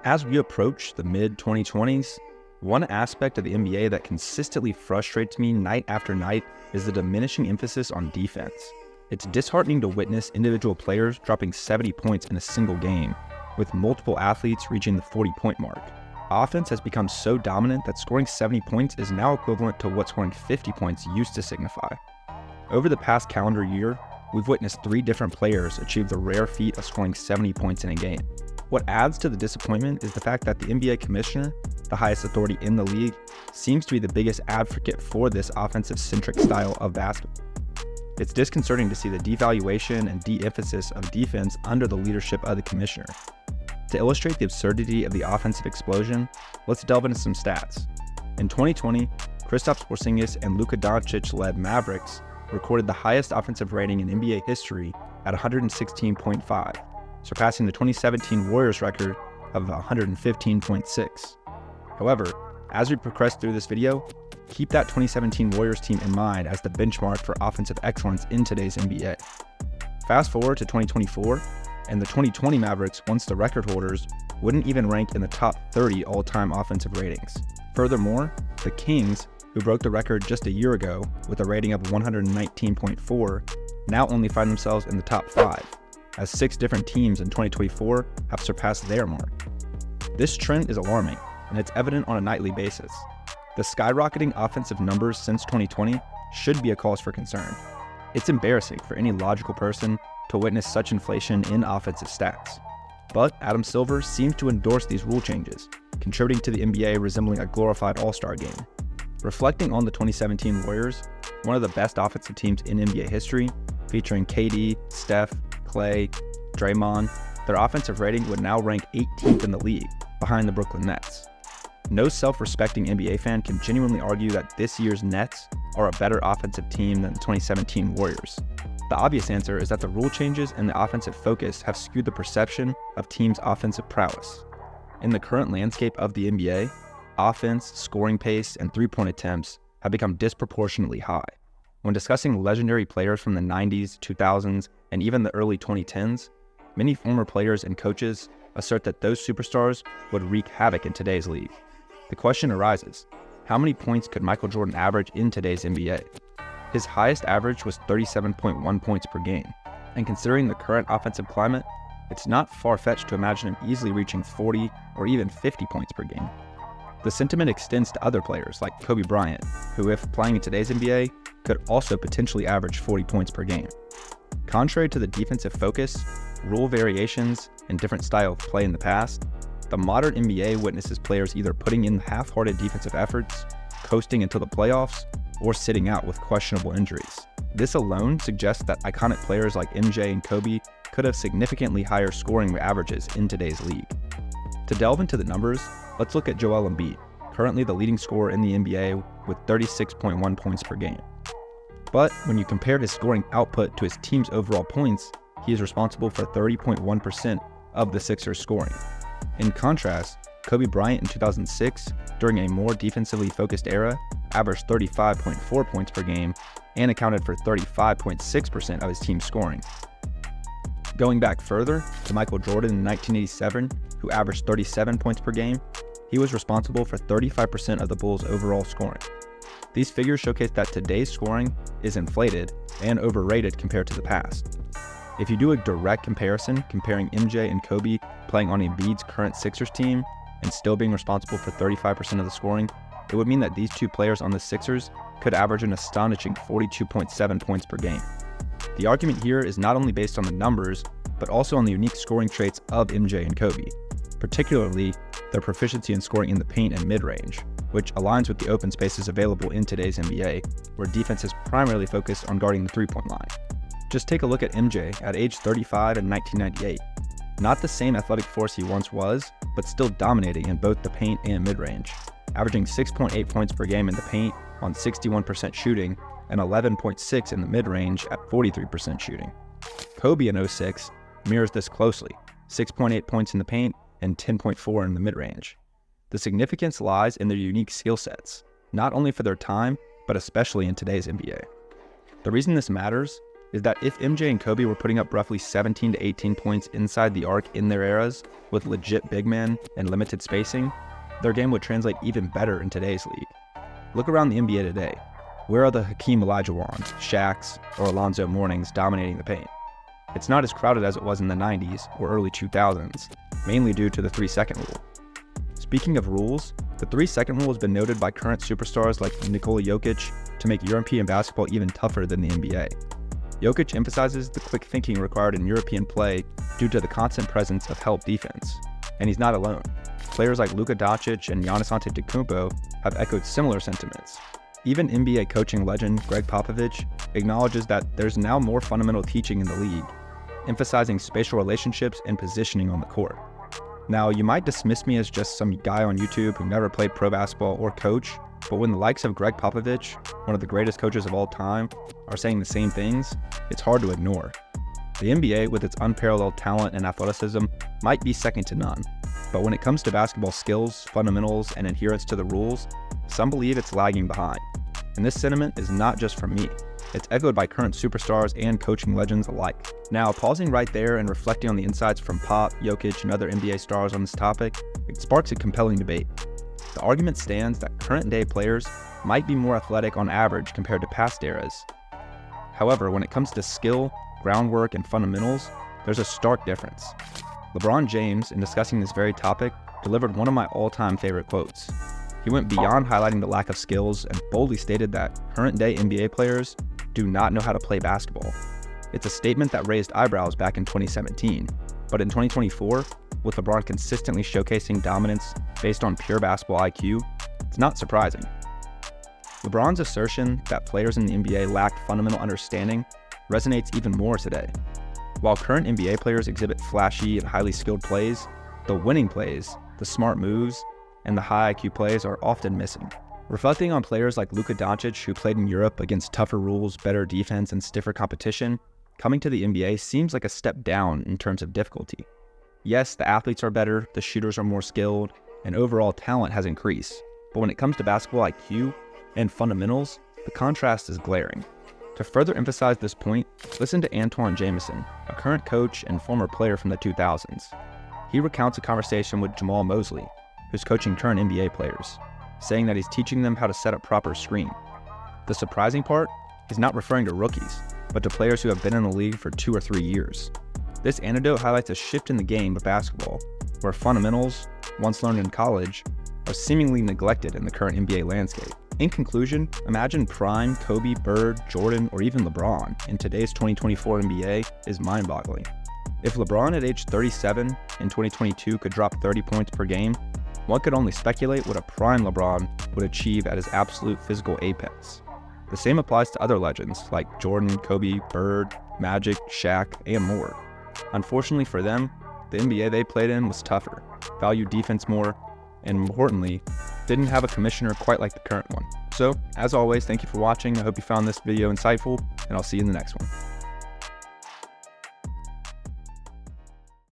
As we approach the mid-2020s, one aspect of the NBA that consistently frustrates me night after night is the diminishing emphasis on defense. It's disheartening to witness individual players dropping 70 points in a single game, with multiple athletes reaching the 40-point mark. Offense has become so dominant that scoring 70 points is now equivalent to what scoring 50 points used to signify. Over the past calendar year, we've witnessed 3 different players achieve the rare feat of scoring 70 points in a game. What adds to the disappointment is the fact that the NBA commissioner, the highest authority in the league, seems to be the biggest advocate for this offensive-centric style of basketball. It's disconcerting to see the devaluation and de-emphasis of defense under the leadership of the commissioner. To illustrate the absurdity of the offensive explosion, let's delve into some stats. In 2020, Kristaps Porzingis and Luka Doncic-led Mavericks recorded the highest offensive rating in NBA history at 116.5, surpassing the 2017 Warriors record of 115.6. However, as we progress through this video, keep that 2017 Warriors team in mind as the benchmark for offensive excellence in today's NBA. Fast forward to 2024, and the 2020 Mavericks, once the record holders, wouldn't even rank in the top 30 all-time offensive ratings. Furthermore, the Kings, who broke the record just a year ago with a rating of 119.4, now only find themselves in the top 5, as 6 different teams in 2024 have surpassed their mark. This trend is alarming, and it's evident on a nightly basis. The skyrocketing offensive numbers since 2020 should be a cause for concern. It's embarrassing for any logical person to witness such inflation in offensive stats. But Adam Silver seems to endorse these rule changes, contributing to the NBA resembling a glorified all-star game. Reflecting on the 2017 Warriors, one of the best offensive teams in NBA history, featuring KD, Steph, Clay, Draymond, their offensive rating would now rank 18th in the league, behind the Brooklyn Nets. No self-respecting NBA fan can genuinely argue that this year's Nets are a better offensive team than the 2017 Warriors. The obvious answer is that the rule changes and the offensive focus have skewed the perception of teams' offensive prowess. In the current landscape of the NBA, offense, scoring pace, and three-point attempts have become disproportionately high. When discussing legendary players from the 90s, 2000s, and even the early 2010s, many former players and coaches assert that those superstars would wreak havoc in today's league. The question arises, how many points could Michael Jordan average in today's NBA? His highest average was 37.1 points per game, and considering the current offensive climate, it's not far-fetched to imagine him easily reaching 40 or even 50 points per game. The sentiment extends to other players like Kobe Bryant, who if playing in today's NBA, could also potentially average 40 points per game. Contrary to the defensive focus, rule variations, and different style of play in the past, the modern NBA witnesses players either putting in half-hearted defensive efforts, coasting until the playoffs, or sitting out with questionable injuries. This alone suggests that iconic players like MJ and Kobe could have significantly higher scoring averages in today's league. To delve into the numbers, let's look at Joel Embiid, currently the leading scorer in the NBA with 36.1 points per game. But when you compare his scoring output to his team's overall points, he is responsible for 30.1% of the Sixers' scoring. In contrast, Kobe Bryant in 2006, during a more defensively focused era, averaged 35.4 points per game and accounted for 35.6% of his team's scoring. Going back further to Michael Jordan in 1987, who averaged 37 points per game, he was responsible for 35% of the Bulls' overall scoring. These figures showcase that today's scoring is inflated and overrated compared to the past. If you do a direct comparison comparing MJ and Kobe playing on Embiid's current Sixers team and still being responsible for 35% of the scoring, it would mean that these two players on the Sixers could average an astonishing 42.7 points per game. The argument here is not only based on the numbers, but also on the unique scoring traits of MJ and Kobe, particularly their proficiency in scoring in the paint and mid-range, which aligns with the open spaces available in today's NBA, where defense is primarily focused on guarding the three-point line. Just take a look at MJ at age 35 in 1998. Not the same athletic force he once was, but still dominating in both the paint and mid-range, averaging 6.8 points per game in the paint on 61% shooting and 11.6 in the mid-range at 43% shooting. Kobe in 06 mirrors this closely, 6.8 points in the paint and 10.4 in the mid-range. The significance lies in their unique skill sets, not only for their time, but especially in today's NBA. The reason this matters is that if MJ and Kobe were putting up roughly 17 to 18 points inside the arc in their eras with legit big men and limited spacing, their game would translate even better in today's league. Look around the NBA today. Where are the Hakeem Olajuwons, Shaqs, or Alonzo Mournings dominating the paint? It's not as crowded as it was in the 90s or early 2000s, mainly due to the 3-second rule. Speaking of rules, the 3-second rule has been noted by current superstars like Nikola Jokic to make European basketball even tougher than the NBA. Jokic emphasizes the quick thinking required in European play due to the constant presence of help defense, and he's not alone. Players like Luka Doncic and Giannis Antetokounmpo have echoed similar sentiments. Even NBA coaching legend Greg Popovich acknowledges that there's now more fundamental teaching in the league, emphasizing spatial relationships and positioning on the court. Now, you might dismiss me as just some guy on YouTube who never played pro basketball or coach, but when the likes of Greg Popovich, one of the greatest coaches of all time, are saying the same things, it's hard to ignore. The NBA, with its unparalleled talent and athleticism, might be second to none, but when it comes to basketball skills, fundamentals, and adherence to the rules, some believe it's lagging behind. And this sentiment is not just from me. It's echoed by current superstars and coaching legends alike. Now, pausing right there and reflecting on the insights from Pop, Jokic, and other NBA stars on this topic, it sparks a compelling debate. The argument stands that current-day players might be more athletic on average compared to past eras. However, when it comes to skill, groundwork, and fundamentals, there's a stark difference. LeBron James, in discussing this very topic, delivered one of my all-time favorite quotes. He went beyond highlighting the lack of skills and boldly stated that current-day NBA players do not know how to play basketball. It's a statement that raised eyebrows back in 2017, but in 2024, with LeBron consistently showcasing dominance based on pure basketball IQ, it's not surprising. LeBron's assertion that players in the NBA lack fundamental understanding resonates even more today. While current NBA players exhibit flashy and highly skilled plays, the winning plays, the smart moves, and the high IQ plays are often missing. Reflecting on players like Luka Doncic, who played in Europe against tougher rules, better defense, and stiffer competition, coming to the NBA seems like a step down in terms of difficulty. Yes, the athletes are better, the shooters are more skilled, and overall talent has increased. But when it comes to basketball IQ and fundamentals, the contrast is glaring. To further emphasize this point, listen to Antoine Jamison, a current coach and former player from the 2000s. He recounts a conversation with Jamal Mosley, who's coaching current NBA players, saying that he's teaching them how to set up proper screen. The surprising part is not referring to rookies, but to players who have been in the league for 2 or 3 years. This anecdote highlights a shift in the game of basketball, where fundamentals, once learned in college, are seemingly neglected in the current NBA landscape. In conclusion, imagine prime Kobe, Bird, Jordan, or even LeBron in today's 2024 NBA is mind-boggling. If LeBron at age 37 in 2022 could drop 30 points per game, one could only speculate what a prime LeBron would achieve at his absolute physical apex. The same applies to other legends like Jordan, Kobe, Bird, Magic, Shaq, and more. Unfortunately for them, the NBA they played in was tougher, valued defense more, and importantly, didn't have a commissioner quite like the current one. So, as always, thank you for watching. I hope you found this video insightful, and I'll see you in the next one.